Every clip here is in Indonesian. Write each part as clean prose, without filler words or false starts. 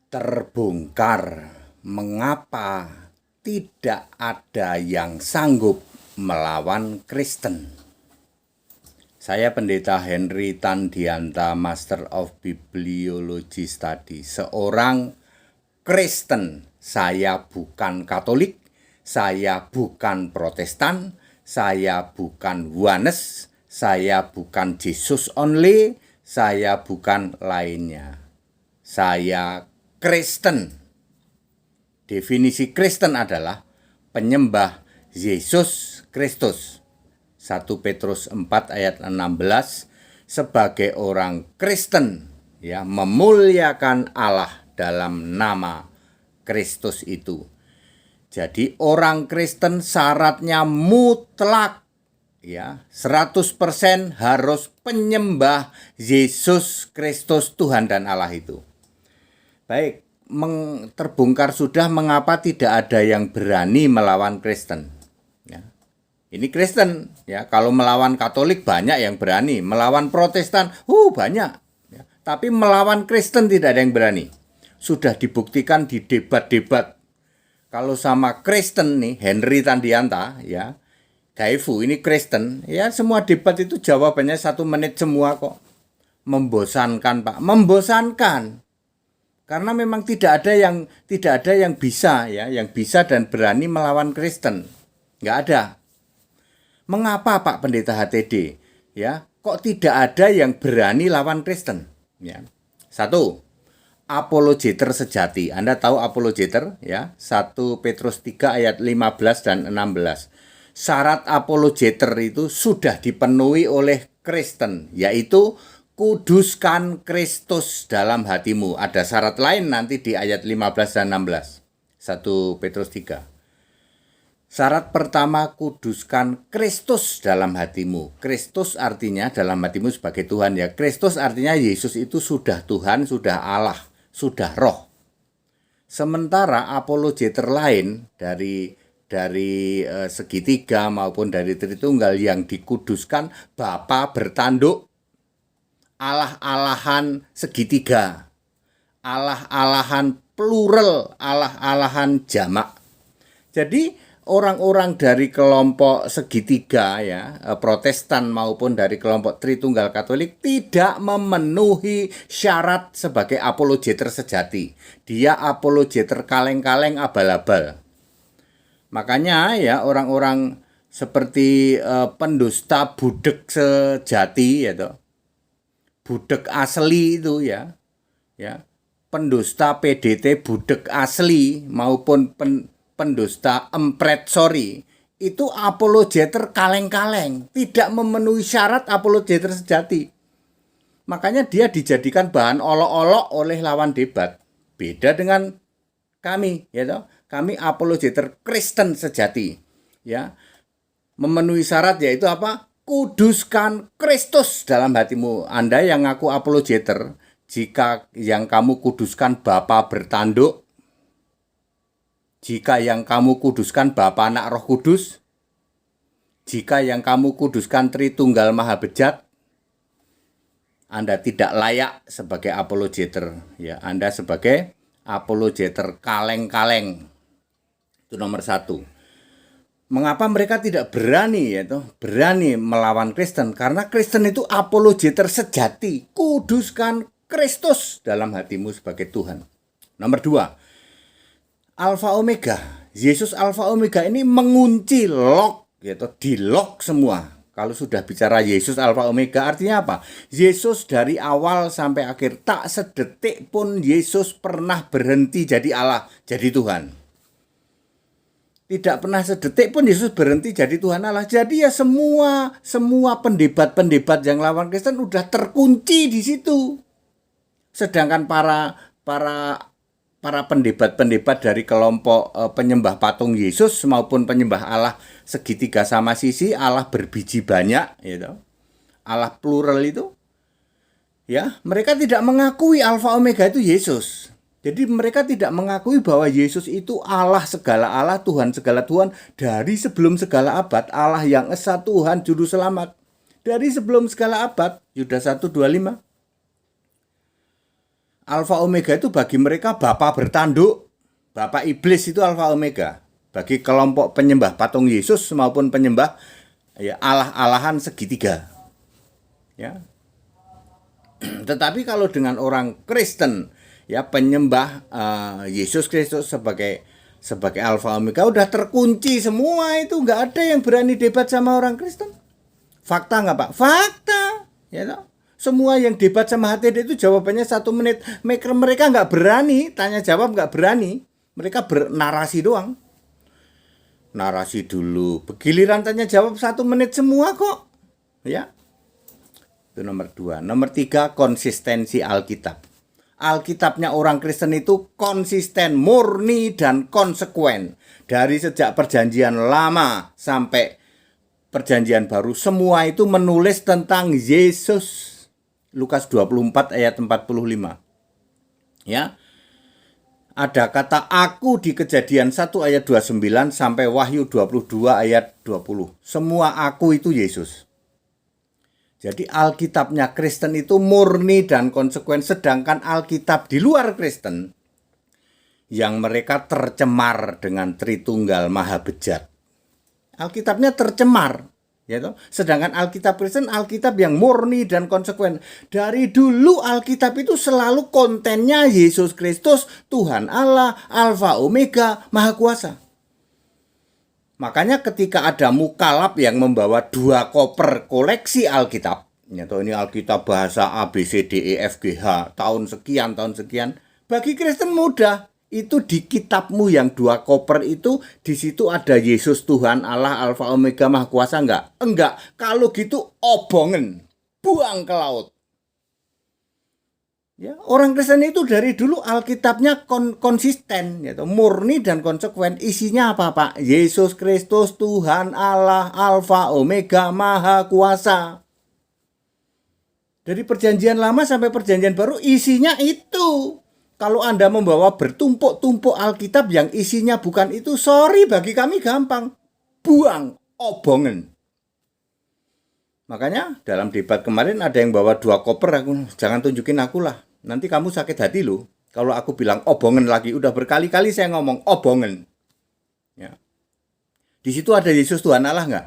Terbongkar mengapa tidak ada yang sanggup melawan Kristen. Saya Pendeta Henry Tandianta, Master of Bibliology Study, seorang Kristen. Saya bukan Katolik, saya bukan Protestan, saya bukan Oneness, saya bukan Jesus only, saya bukan lainnya. Saya Kristen. Definisi Kristen adalah penyembah Yesus Kristus. 1 Petrus 4 ayat 16, sebagai orang Kristen ya memuliakan Allah dalam nama Kristus itu. Jadi orang Kristen syaratnya mutlak ya, 100% harus penyembah Yesus Kristus Tuhan dan Allah itu. Baik, terbongkar sudah mengapa tidak ada yang berani melawan Kristen. Ya. Ini Kristen, ya. Kalau melawan Katolik banyak yang berani, melawan Protestan, banyak. Ya. Tapi melawan Kristen tidak ada yang berani. Sudah dibuktikan di debat-debat. Kalau sama Kristen nih, Henry Tandianta, ya, Daifu ini Kristen, ya semua debat itu jawabannya 1 menit semua kok. Membosankan Pak, membosankan. Karena memang tidak ada yang bisa ya, yang bisa dan berani melawan Kristen. Nggak ada. Mengapa Pak Pendeta HTD? Ya, kok tidak ada yang berani lawan Kristen? Ya. 1. Apologeter sejati. Anda tahu apologeter ya? 1 Petrus 3 ayat 15 dan 16. Syarat apologeter itu sudah dipenuhi oleh Kristen, yaitu kuduskan Kristus dalam hatimu. Ada syarat lain nanti di ayat 15 dan 16. 1 Petrus 3. Syarat pertama, kuduskan Kristus dalam hatimu. Kristus artinya dalam hatimu sebagai Tuhan ya. Kristus artinya Yesus itu sudah Tuhan, sudah Allah, sudah roh. Sementara apologeter lain dari segitiga maupun dari Tritunggal yang dikuduskan Bapa bertanduk, Allah-alahan segitiga, Allah-alahan plural, Allah-alahan jamak. Jadi orang-orang dari kelompok segitiga ya, Protestan maupun dari kelompok Tritunggal Katolik tidak memenuhi syarat sebagai apologeter sejati. Dia apologeter kaleng-kaleng abal-abal. Makanya ya orang-orang seperti pendusta budek sejati ya toh. Budek asli itu ya, pendusta PDT budek asli maupun pendusta empret itu apologeter kaleng-kaleng, tidak memenuhi syarat apologeter sejati. Makanya dia dijadikan bahan olok-olok oleh lawan debat. Beda dengan kami, ya toh. Kami apologeter Kristen sejati, ya, memenuhi syarat yaitu apa? Kuduskan Kristus dalam hatimu. Anda yang ngaku apologeter, jika yang kamu kuduskan Bapa bertanduk, jika yang kamu kuduskan Bapa Anak Roh Kudus, jika yang kamu kuduskan Tritunggal Maha Bejat, Anda tidak layak sebagai apologeter. Ya, Anda sebagai apologeter kaleng-kaleng. Itu nomor 1. Mengapa mereka tidak berani berani melawan Kristen? Karena Kristen itu apologeter sejati, kuduskan Kristus dalam hatimu sebagai Tuhan. Nomor 2, Alfa Omega. Yesus Alfa Omega ini mengunci lock, di lock semua. Kalau sudah bicara Yesus Alfa Omega artinya apa? Yesus dari awal sampai akhir, tak sedetik pun Yesus pernah berhenti jadi Allah, jadi Tuhan. Tidak pernah sedetik pun Yesus berhenti jadi Tuhan Allah. Jadi ya semua pendebat-pendebat yang lawan Kristen udah terkunci di situ. Sedangkan para pendebat-pendebat dari kelompok penyembah patung Yesus maupun penyembah Allah segitiga sama sisi, Allah berbiji banyak, Allah plural itu, ya mereka tidak mengakui Alfa Omega itu Yesus. Jadi mereka tidak mengakui bahwa Yesus itu Allah segala Allah, Tuhan segala Tuhan dari sebelum segala abad, Allah yang esa, Tuhan juru selamat. Dari sebelum segala abad, Yudas 1:25. Alfa Omega itu bagi mereka bapa bertanduk, bapa iblis itu Alfa Omega. Bagi kelompok penyembah patung Yesus maupun penyembah ya Allah-alahan segitiga. Ya. Tetapi kalau dengan orang Kristen, ya penyembah Yesus Kristus sebagai Alfa Omega udah terkunci semua, itu nggak ada yang berani debat sama orang Kristen. Fakta nggak Pak? Fakta, ya toh? Semua yang debat sama HTD itu jawabannya 1 menit. Mereka nggak berani, tanya jawab nggak berani. Mereka bernarasi doang. Narasi dulu, begiliran tanya jawab 1 menit semua kok. Ya, itu nomor 2. Nomor 3, konsistensi Alkitab. Alkitabnya orang Kristen itu konsisten, murni, dan konsekuen. Dari sejak perjanjian lama sampai perjanjian baru, semua itu menulis tentang Yesus. Lukas 24 ayat 45. Ya. Ada kata aku di Kejadian 1 ayat 29 sampai Wahyu 22 ayat 20. Semua aku itu Yesus. Jadi Alkitabnya Kristen itu murni dan konsekuen, sedangkan Alkitab di luar Kristen yang mereka tercemar dengan Tritunggal Maha Bejat. Alkitabnya tercemar, ya toh? Sedangkan Alkitab Kristen, Alkitab yang murni dan konsekuen. Dari dulu Alkitab itu selalu kontennya Yesus Kristus, Tuhan Allah, Alfa Omega, Maha Kuasa. Makanya ketika ada mukalaf yang membawa 2 koper koleksi Alkitab, ya toh, ini Alkitab bahasa A, B, C, D, E, F, G, H, tahun sekian, bagi Kristen mudah. Itu di kitabmu yang 2 koper itu, di situ ada Yesus Tuhan Allah Alfa Omega Maha Kuasa enggak? Enggak. Kalau gitu obongen, buang ke laut. Ya, orang Kristen itu dari dulu Alkitabnya konsisten, ya, murni dan konsekuen. Isinya apa Pak? Yesus Kristus Tuhan Allah Alfa Omega Maha Kuasa. Dari perjanjian lama sampai perjanjian baru isinya itu. Kalau Anda membawa bertumpuk-tumpuk Alkitab yang isinya bukan itu, sorry, bagi kami gampang. Buang, obongen. Makanya dalam debat kemarin ada yang bawa 2 koper, jangan tunjukin aku lah. Nanti kamu sakit hati loh. Kalau aku bilang obongen lagi, udah berkali-kali saya ngomong obongen. Ya. Di situ ada Yesus Tuhan Allah nggak?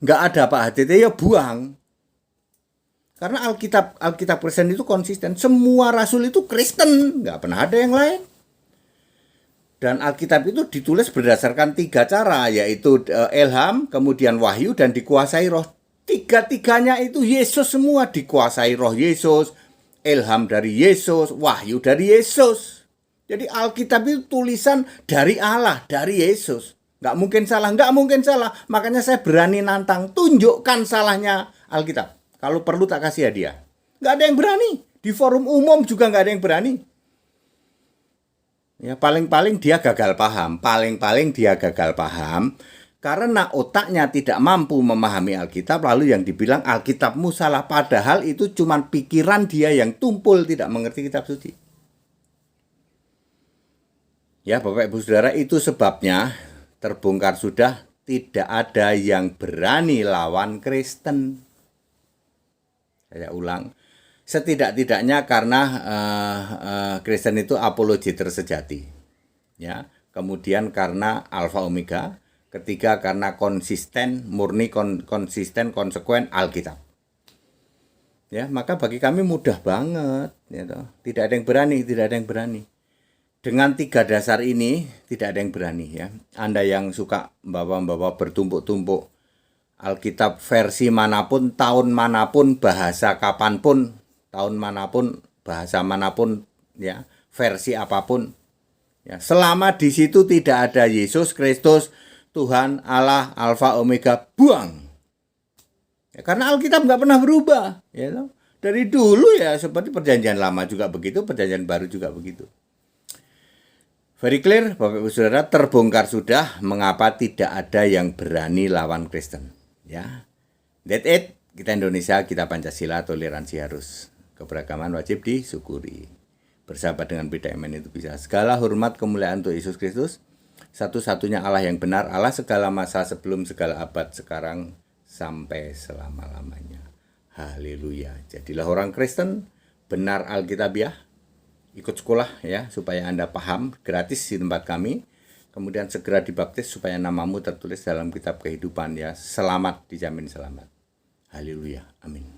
Nggak ada Pak HTT, ya buang. Karena Alkitab Kristen itu konsisten. Semua rasul itu Kristen, nggak pernah ada yang lain. Dan Alkitab itu ditulis berdasarkan 3 cara, yaitu ilham, kemudian wahyu, dan dikuasai roh. 3-tiganya itu Yesus semua, dikuasai roh Yesus, ilham dari Yesus, wahyu dari Yesus. Jadi Alkitab itu tulisan dari Allah, dari Yesus. Nggak mungkin salah. Makanya saya berani nantang, tunjukkan salahnya Alkitab. Kalau perlu tak kasih hadiah. Nggak ada yang berani. Di forum umum juga nggak ada yang berani. Ya, paling-paling dia gagal paham. Karena otaknya tidak mampu memahami Alkitab. Lalu yang dibilang Alkitabmu salah. Padahal itu cuma pikiran dia yang tumpul, tidak mengerti kitab suci. Ya Bapak Ibu Saudara, itu sebabnya terbongkar sudah tidak ada yang berani lawan Kristen. Saya ulang, setidak-tidaknya karena Kristen itu apologeter sejati, ya. Kemudian karena Alfa Omega, ketiga karena konsisten, murni konsisten, konsekuen Alkitab. Ya, maka bagi kami mudah banget, ya toh. Tidak ada yang berani. Dengan 3 dasar ini tidak ada yang berani, ya. Anda yang suka bawa bertumpuk-tumpuk Alkitab versi manapun, tahun manapun, bahasa kapanpun, tahun manapun, bahasa manapun, ya, versi apapun, ya, selama di situ tidak ada Yesus Kristus, Tuhan Allah, Alfa Omega, buang. Ya, karena Alkitab nggak pernah berubah, ya, dari dulu ya, seperti perjanjian lama juga begitu, perjanjian baru juga begitu. Very clear, Bapak Ibu Saudara, terbongkar sudah mengapa tidak ada yang berani lawan Kristen. Ya, that's it. Kita Indonesia, kita Pancasila, toleransi harus. Keberagaman wajib disyukuri. Bersahabat dengan PDMN itu bisa. Segala hormat kemuliaan untuk Yesus Kristus. Satu-satunya Allah yang benar. Allah segala masa, sebelum segala abad, sekarang sampai selama-lamanya. Haleluya. Jadilah orang Kristen, benar Alkitabiah. ikut sekolah ya, supaya Anda paham, gratis di tempat kami. Kemudian segera dibaptis supaya namamu tertulis dalam kitab kehidupan ya. Selamat, dijamin selamat. Haleluya. Amin.